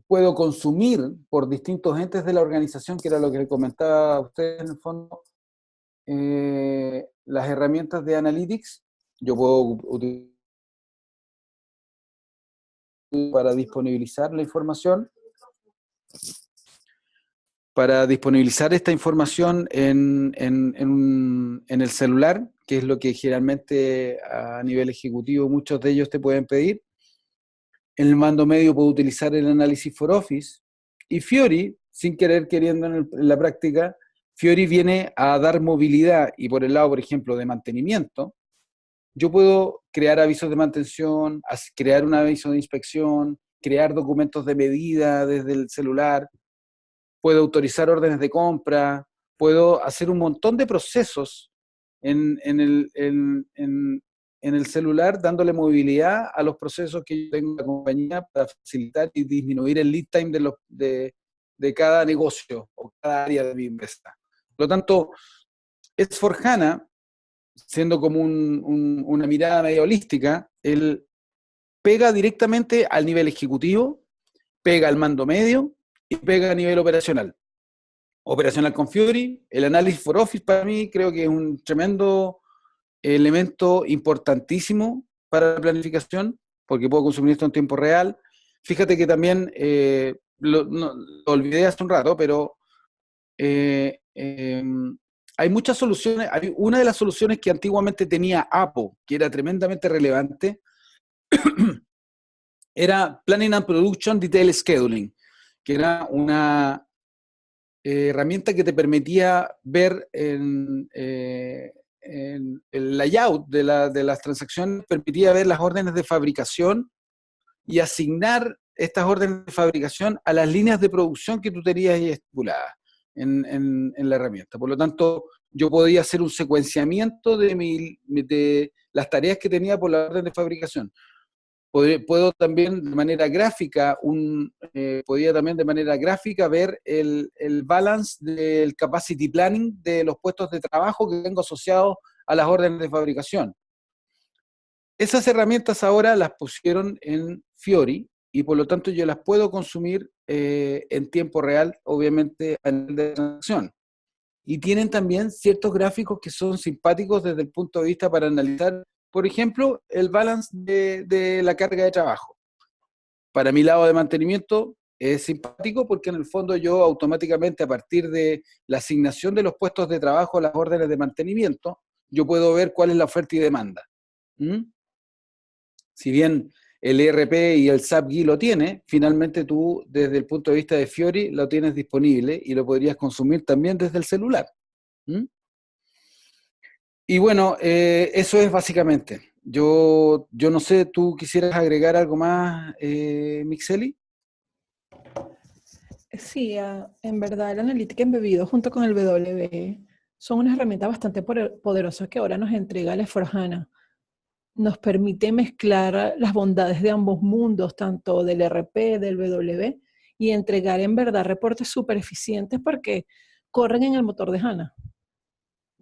Puedo consumir por distintos entes de la organización, que era lo que le comentaba a ustedes en el fondo, las herramientas de Analytics. Yo puedo utilizar para disponibilizar la información, para disponibilizar esta información en el celular, que es lo que generalmente a nivel ejecutivo muchos de ellos te pueden pedir. En el mando medio puedo utilizar el análisis for Office, y Fiori, sin querer queriendo en la práctica, Fiori viene a dar movilidad, y por el lado, por ejemplo, de mantenimiento, yo puedo crear avisos de mantención, crear un aviso de inspección, crear documentos de medida desde el celular, puedo autorizar órdenes de compra, puedo hacer un montón de procesos en el celular, dándole movilidad a los procesos que yo tengo en la compañía para facilitar y disminuir el lead time de cada negocio o cada área de mi empresa. Por lo tanto, S/4HANA, siendo como una mirada medio holística, él pega directamente al nivel ejecutivo, pega al mando medio y pega a nivel operacional. Operacional con Fiori, el análisis for Office para mí creo que es un tremendo elemento importantísimo para la planificación, porque puedo consumir esto en tiempo real. Fíjate que también, lo olvidé hace un rato, pero hay muchas soluciones. Hay una de las soluciones que antiguamente tenía APO, que era tremendamente relevante, era Planning and Production Detail Scheduling, que era una herramienta que te permitía ver el layout de las transacciones, permitía ver las órdenes de fabricación y asignar estas órdenes de fabricación a las líneas de producción que tú tenías estipuladas en la herramienta. Por lo tanto, yo podía hacer un secuenciamiento de las tareas que tenía por la orden de fabricación. Puedo también de manera gráfica, podía también de manera gráfica ver el balance del capacity planning de los puestos de trabajo que tengo asociados a las órdenes de fabricación. Esas herramientas ahora las pusieron en Fiori y por lo tanto yo las puedo consumir en tiempo real, obviamente a nivel de transacción. Y tienen también ciertos gráficos que son simpáticos desde el punto de vista para analizar, por ejemplo, el balance de la carga de trabajo. Para mi lado de mantenimiento es simpático porque en el fondo yo automáticamente, a partir de la asignación de los puestos de trabajo a las órdenes de mantenimiento, yo puedo ver cuál es la oferta y demanda. Si bien el ERP y el SAP GUI lo tiene, finalmente tú, desde el punto de vista de Fiori, lo tienes disponible y lo podrías consumir también desde el celular. Y bueno, eso es básicamente. Yo no sé, ¿tú quisieras agregar algo más, Mixeli? Sí, en verdad la analítica embebido junto con el W son unas herramientas bastante poderosas que ahora nos entrega el S/4HANA. Nos permite mezclar las bondades de ambos mundos, tanto del RP, del W, y entregar en verdad reportes súper eficientes porque corren en el motor de HANA.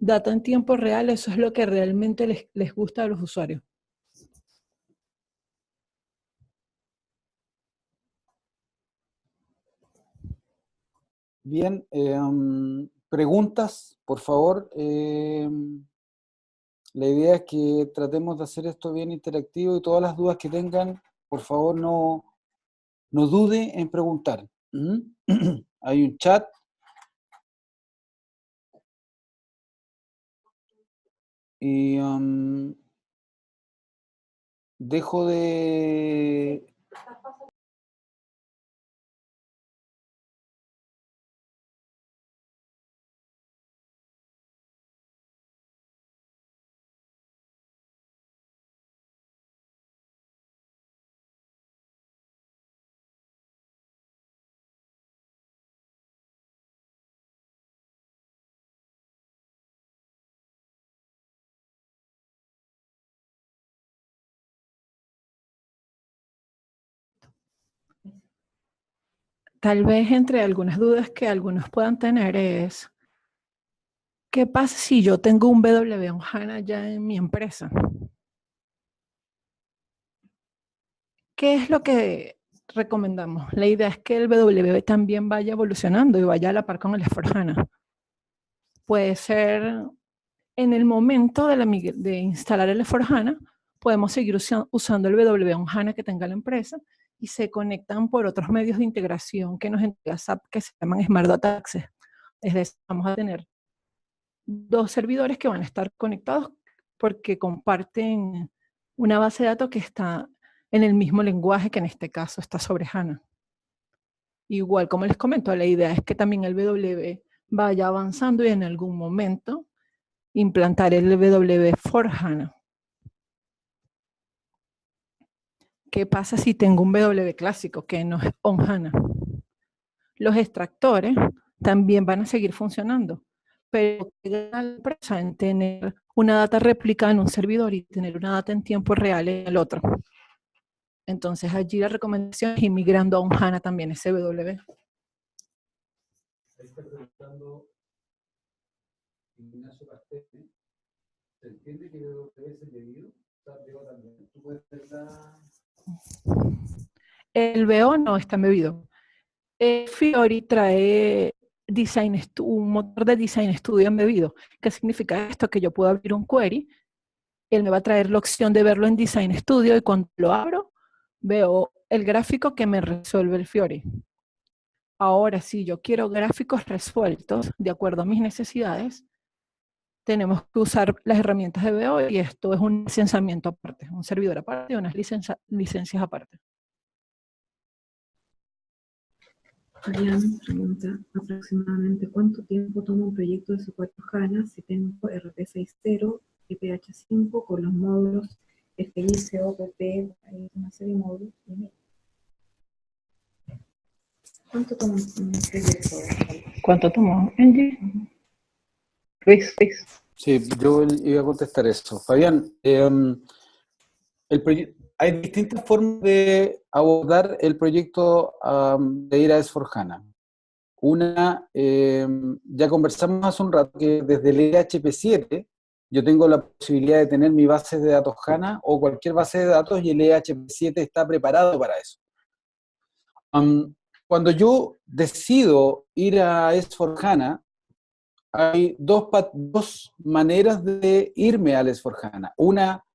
Data en tiempo real, eso es lo que realmente les gusta a los usuarios. Bien, preguntas, por favor. La idea es que tratemos de hacer esto bien interactivo y todas las dudas que tengan, por favor, no dude en preguntar. ¿Mm? Hay un chat. Y dejo de... Tal vez entre algunas dudas que algunos puedan tener es, ¿qué pasa si yo tengo un BW on HANA ya en mi empresa? ¿Qué es lo que recomendamos? La idea es que el BW también vaya evolucionando y vaya a la par con el S/4HANA. Puede ser en el momento de instalar el S/4HANA, podemos seguir usando el BW on HANA que tenga la empresa y se conectan por otros medios de integración que nos entrega SAP que se llaman Smart Data Access. Es decir, vamos a tener dos servidores que van a estar conectados porque comparten una base de datos que está en el mismo lenguaje, que en este caso está sobre HANA. Igual, como les comento, la idea es que también el BW vaya avanzando y en algún momento implantar el BW for HANA. ¿Qué pasa si tengo un BW clásico que no es on HANA? Los extractores también van a seguir funcionando, pero la empresa en tener una data replicada en un servidor y tener una data en tiempo real en el otro. Entonces allí la recomendación es ir migrando a un HANA también ese BW. Ahí está preguntando Ignacio Pastene. ¿Se entiende que BW es el debido? También. ¿Tú puedes ver la... El BO no está embebido. Fiori trae un motor de Design Studio embebido. ¿Qué significa esto? Que yo puedo abrir un query, él me va a traer la opción de verlo en Design Studio y cuando lo abro, veo el gráfico que me resuelve el Fiori. Ahora, si yo quiero gráficos resueltos de acuerdo a mis necesidades, tenemos que usar las herramientas de BO y esto es un licenciamiento aparte, un servidor aparte y unas licencias aparte. Fabián pregunta aproximadamente cuánto tiempo toma un proyecto de S/4 HANA si tengo RP60 y PH5 con los módulos FI, COPP, hay una serie de módulos. ¿Cuánto toma un proyecto? ¿Cuánto tomó, Angie? Luis. Sí, yo iba a contestar eso. Fabián, hay distintas formas de abordar el proyecto de ir a S/4HANA. Una, ya conversamos hace un rato que desde el EHP7 yo tengo la posibilidad de tener mi base de datos HANA o cualquier base de datos y el EHP7 está preparado para eso. Cuando yo decido ir a S/4HANA, hay dos maneras de irme al S/4HANA. Una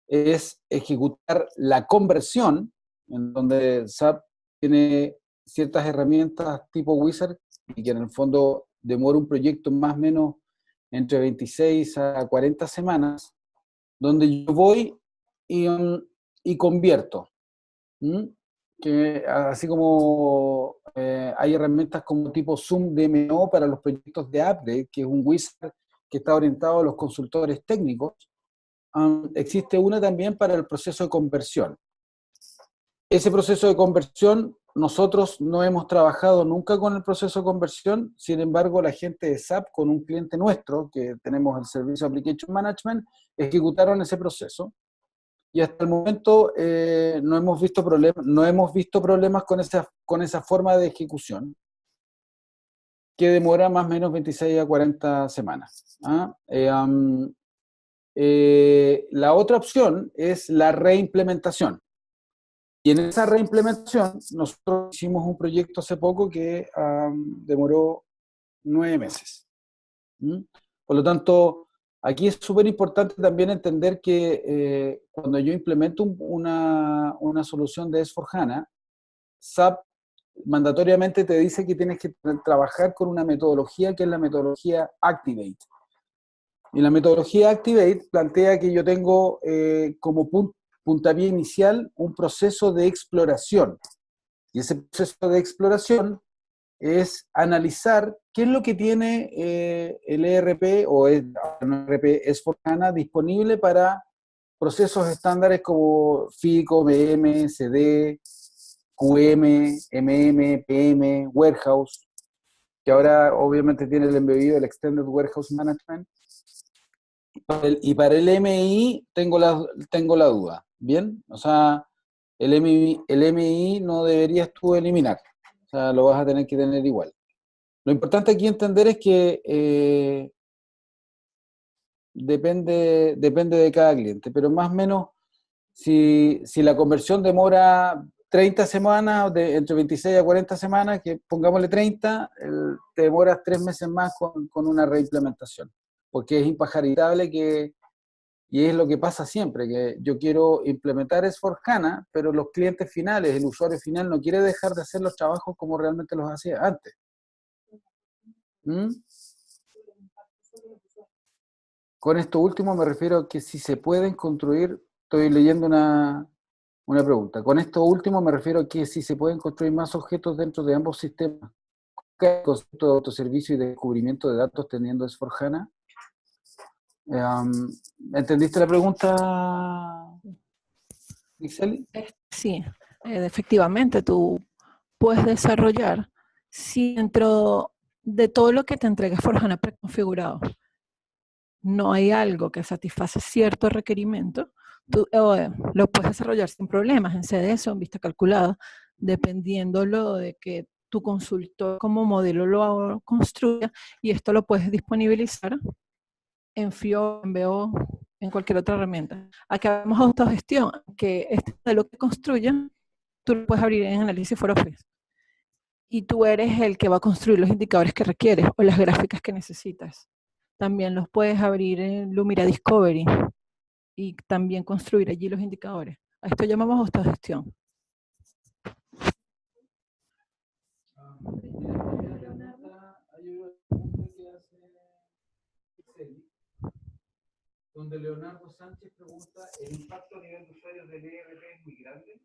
es ejecutar la conversión, en donde SAP tiene ciertas herramientas tipo Wizard y que en el fondo demora un proyecto más o menos entre 26 a 40 semanas, donde yo voy y convierto. Que así como hay herramientas como tipo Zoom DMO para los proyectos de upgrade, que es un wizard que está orientado a los consultores técnicos, existe una también para el proceso de conversión. Ese proceso de conversión, nosotros no hemos trabajado nunca con el proceso de conversión, sin embargo, la gente de SAP, con un cliente nuestro, que tenemos el servicio Application Management, ejecutaron ese proceso, y hasta el momento no hemos visto problemas con esa forma de ejecución, que demora más o menos 26 a 40 semanas. La otra opción es la reimplementación. Y en esa reimplementación, nosotros hicimos un proyecto hace poco que demoró 9 meses. Por lo tanto, aquí es súper importante también entender que cuando yo implemento una solución de S/4HANA, SAP mandatoriamente te dice que tienes que trabajar con una metodología que es la metodología Activate. Y la metodología Activate plantea que yo tengo como puntapié inicial un proceso de exploración. Y ese proceso de exploración es analizar qué es lo que tiene el ERP o el ERP S/4HANA disponible para procesos estándares como FICO, MM, CD, QM, MM, PM, Warehouse, que ahora obviamente tiene el embebido el Extended Warehouse Management. Y para el MI tengo la duda, ¿bien? O sea, el MI no deberías tú eliminar, o sea, lo vas a tener que tener igual. Lo importante aquí entender es que depende de cada cliente, pero más o menos, si la conversión demora 30 semanas, entre 26 a 40 semanas, que pongámosle 30, te demoras 3 meses más con una reimplementación, porque es impajaritable y es lo que pasa siempre, que yo quiero implementar S/4HANA, pero los clientes finales, el usuario final, no quiere dejar de hacer los trabajos como realmente los hacía antes. Con esto último me refiero a que si se pueden construir, estoy leyendo una pregunta, con esto último me refiero a que si se pueden construir más objetos dentro de ambos sistemas. ¿Qué concepto de autoservicio y de descubrimiento de datos teniendo S/4HANA? ¿Entendiste la pregunta, Ixeli? Sí, efectivamente, tú puedes desarrollar si dentro de todo lo que te entrega S/4HANA preconfigurado no hay algo que satisface cierto requerimiento, tú lo puedes desarrollar sin problemas en CDS o en vista calculada, dependiendo lo de que tu consultor como modelo lo construya, y esto lo puedes disponibilizar en FIO, en BO, en cualquier otra herramienta. Aquí hablamos de autogestión, que este modelo que construya, tú lo puedes abrir en Análisis for Office. Y tú eres el que va a construir los indicadores que requieres o las gráficas que necesitas. También los puedes abrir en Lumira Discovery y también construir allí los indicadores. A esto llamamos autogestión. Donde Leonardo Sánchez pregunta, ¿el impacto a nivel de usuarios del ERP es muy grande?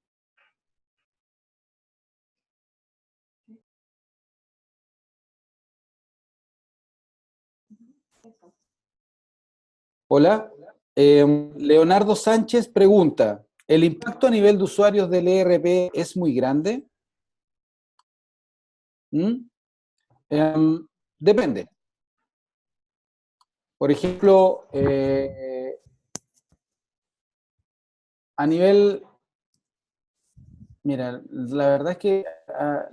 Hola, Leonardo Sánchez pregunta, ¿el impacto a nivel de usuarios del ERP es muy grande? Depende. Por ejemplo, a nivel... Mira, la verdad es que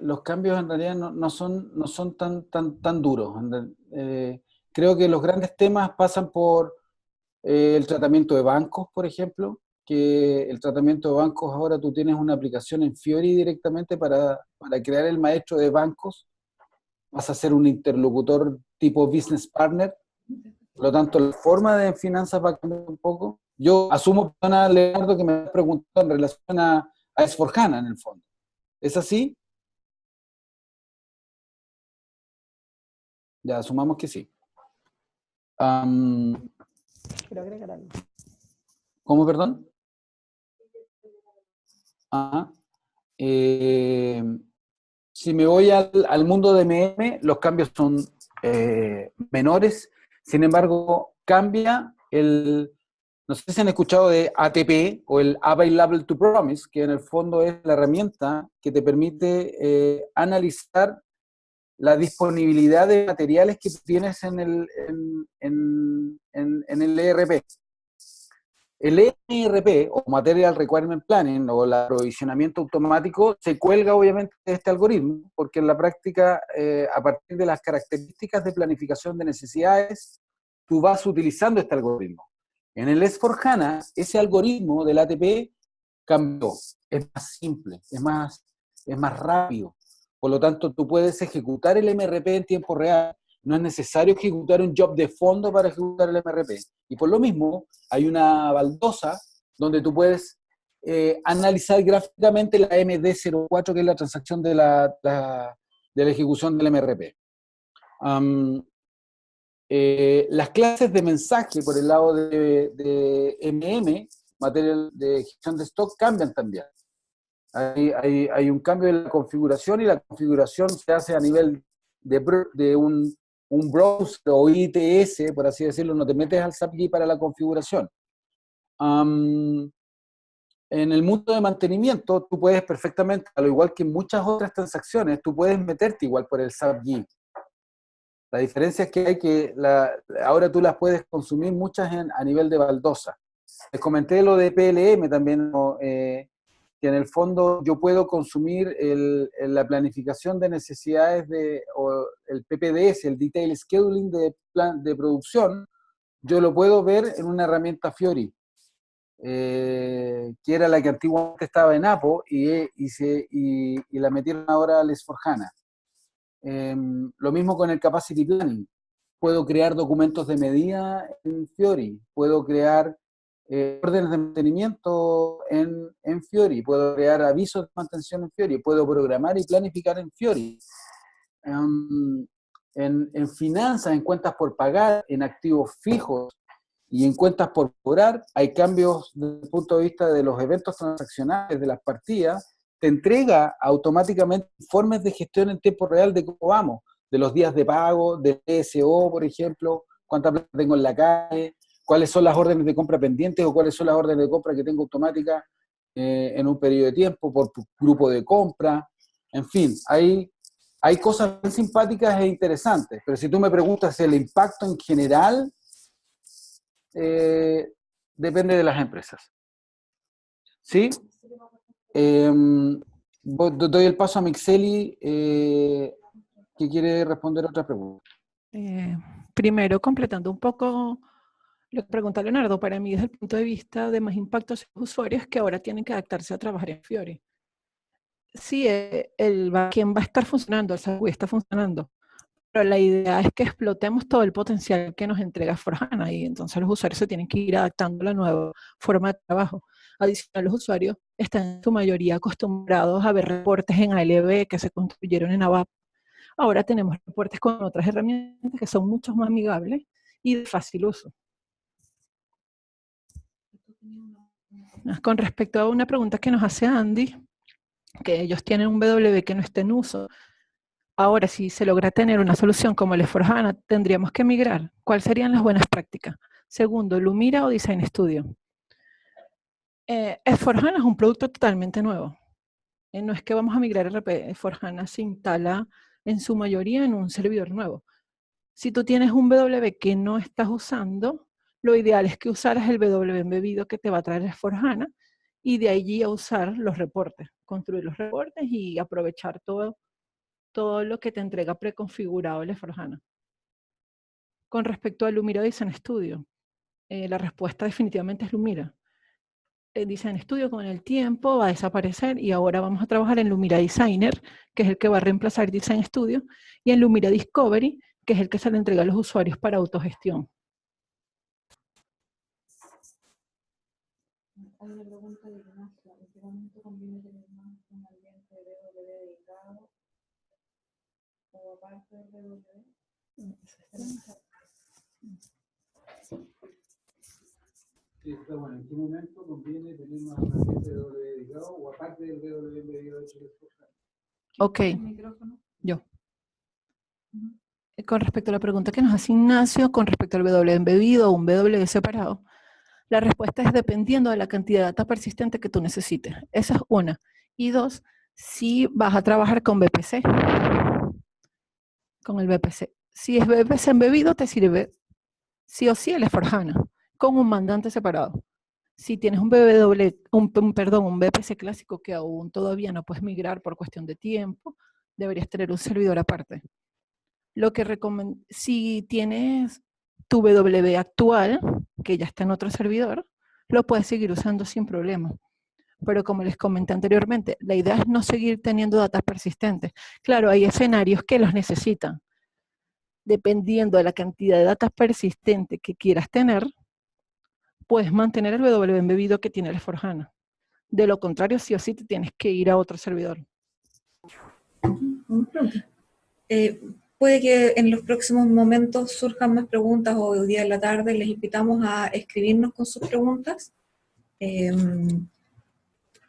los cambios en realidad no son tan duros. Creo que los grandes temas pasan por el tratamiento de bancos, por ejemplo, que el tratamiento de bancos ahora tú tienes una aplicación en Fiori directamente para crear el maestro de bancos. Vas a ser un interlocutor tipo business partner. Por lo tanto, la forma de finanzas va a cambiar un poco. Yo asumo, Leonardo, que me has preguntado en relación a S/4HANA en el fondo. ¿Es así? Ya, asumamos que sí. Quiero agregar algo. ¿Cómo, perdón? Si me voy al mundo de MM, los cambios son menores. Sin embargo, cambia no sé si han escuchado de ATP o el Available to Promise, que en el fondo es la herramienta que te permite analizar la disponibilidad de materiales que tienes en el ERP. El ERP, o Material Requirement Planning, o el aprovisionamiento automático, se cuelga obviamente de este algoritmo, porque en la práctica, a partir de las características de planificación de necesidades, tú vas utilizando este algoritmo. En el S/4HANA, ese algoritmo del ATP cambió. Es más simple, es más rápido. Por lo tanto, tú puedes ejecutar el MRP en tiempo real. No es necesario ejecutar un job de fondo para ejecutar el MRP. Y por lo mismo, hay una baldosa donde tú puedes analizar gráficamente la MD04, que es la transacción de la ejecución del MRP. Las clases de mensaje por el lado de MM, material de gestión de stock, cambian también. Hay un cambio en la configuración, y la configuración se hace a nivel de un browser o ITS, por así decirlo. No te metes al SAP para la configuración. En el mundo de mantenimiento, tú puedes perfectamente, al igual que en muchas otras transacciones, tú puedes meterte igual por el SAP. La diferencia es que ahora tú las puedes consumir muchas a nivel de baldosa. Les comenté lo de PLM también, que en el fondo yo puedo consumir la planificación de necesidades o el PPDS, el Detail Scheduling de producción. Yo lo puedo ver en una herramienta Fiori, que era la que antiguamente estaba en Apo, y la metieron ahora al S/4HANA. Lo mismo con el Capacity Planning. Puedo crear documentos de medida en Fiori, puedo crear órdenes de mantenimiento en Fiori, puedo crear avisos de mantención en Fiori, puedo programar y planificar en Fiori. En finanzas, en cuentas por pagar, en activos fijos y en cuentas por cobrar, hay cambios desde el punto de vista de los eventos transaccionales, de las partidas. Te entrega automáticamente informes de gestión en tiempo real de cómo vamos, de los días de pago, del ESO, por ejemplo, cuánta plata tengo en la calle, cuáles son las órdenes de compra pendientes o cuáles son las órdenes de compra que tengo automáticas en un periodo de tiempo, por grupo de compra. En fin, hay cosas bien simpáticas e interesantes, pero si tú me preguntas el impacto en general, depende de las empresas. ¿Sí? Doy el paso a Mixeli, que quiere responder otra pregunta. Primero, completando un poco lo que pregunta Leonardo, para mí desde el punto de vista de más impacto hacia los usuarios que ahora tienen que adaptarse a trabajar en Fiori. Sí, el backend va a estar funcionando, el SAP está funcionando, pero la idea es que explotemos todo el potencial que nos entrega S/4HANA, y entonces los usuarios se tienen que ir adaptando a la nueva forma de trabajo. Adicional, los usuarios están en su mayoría acostumbrados a ver reportes en ALB que se construyeron en ABAP. Ahora tenemos reportes con otras herramientas que son mucho más amigables y de fácil uso. Con respecto a una pregunta que nos hace Andy, que ellos tienen un BW que no está en uso. Ahora, si se logra tener una solución como el S/4HANA, tendríamos que migrar. ¿Cuáles serían las buenas prácticas? Segundo, Lumira o Design Studio. S/4HANA es un producto totalmente nuevo. No es que vamos a migrar RP. S/4HANA se instala en su mayoría en un servidor nuevo. Si tú tienes un BW que no estás usando, lo ideal es que usaras el BW embebido que te va a traer S/4HANA, y de allí a usar los reportes, construir los reportes y aprovechar todo lo que te entrega preconfigurado el S/4HANA. Con respecto a Lumira Design Studio, la respuesta definitivamente es Lumira. Design Studio con el tiempo va a desaparecer y ahora vamos a trabajar en Lumira Designer, que es el que va a reemplazar Design Studio, y en Lumira Discovery, que es el que se le entrega a los usuarios para autogestión. Hay una pregunta de Ignacio: ¿en qué momento conviene tener más un ambiente de BW dedicado o aparte del BW? Sí, está bueno. ¿En qué momento conviene tener más un ambiente de BW dedicado o aparte del BW embebido hecho de S/4HANA? Ok. ¿El micrófono? Yo. con respecto a la pregunta que nos hace Ignacio, con respecto al W embebido o un W separado, la respuesta es dependiendo de la cantidad de data persistente que tú necesites. Esa es una. Y dos, si vas a trabajar con VPC, con el VPC. Si es VPC embebido, te sirve sí o sí el S4HANA, con un mandante separado. Si tienes un VPC clásico que aún todavía no puedes migrar por cuestión de tiempo, deberías tener un servidor aparte. Lo que si tienes tu W actual, que ya está en otro servidor, lo puedes seguir usando sin problema. Pero como les comenté anteriormente, la idea es no seguir teniendo datos persistentes. Claro, hay escenarios que los necesitan. Dependiendo de la cantidad de datos persistentes que quieras tener, puedes mantener el W embebido que tiene el S4HANA. De lo contrario, sí o sí te tienes que ir a otro servidor. Puede que en los próximos momentos surjan más preguntas o hoy día en la tarde les invitamos a escribirnos con sus preguntas.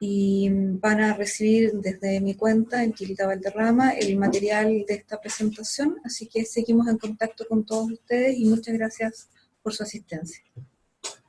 Y van a recibir desde mi cuenta en Gilda Valderrama el material de esta presentación, así que seguimos en contacto con todos ustedes y muchas gracias por su asistencia.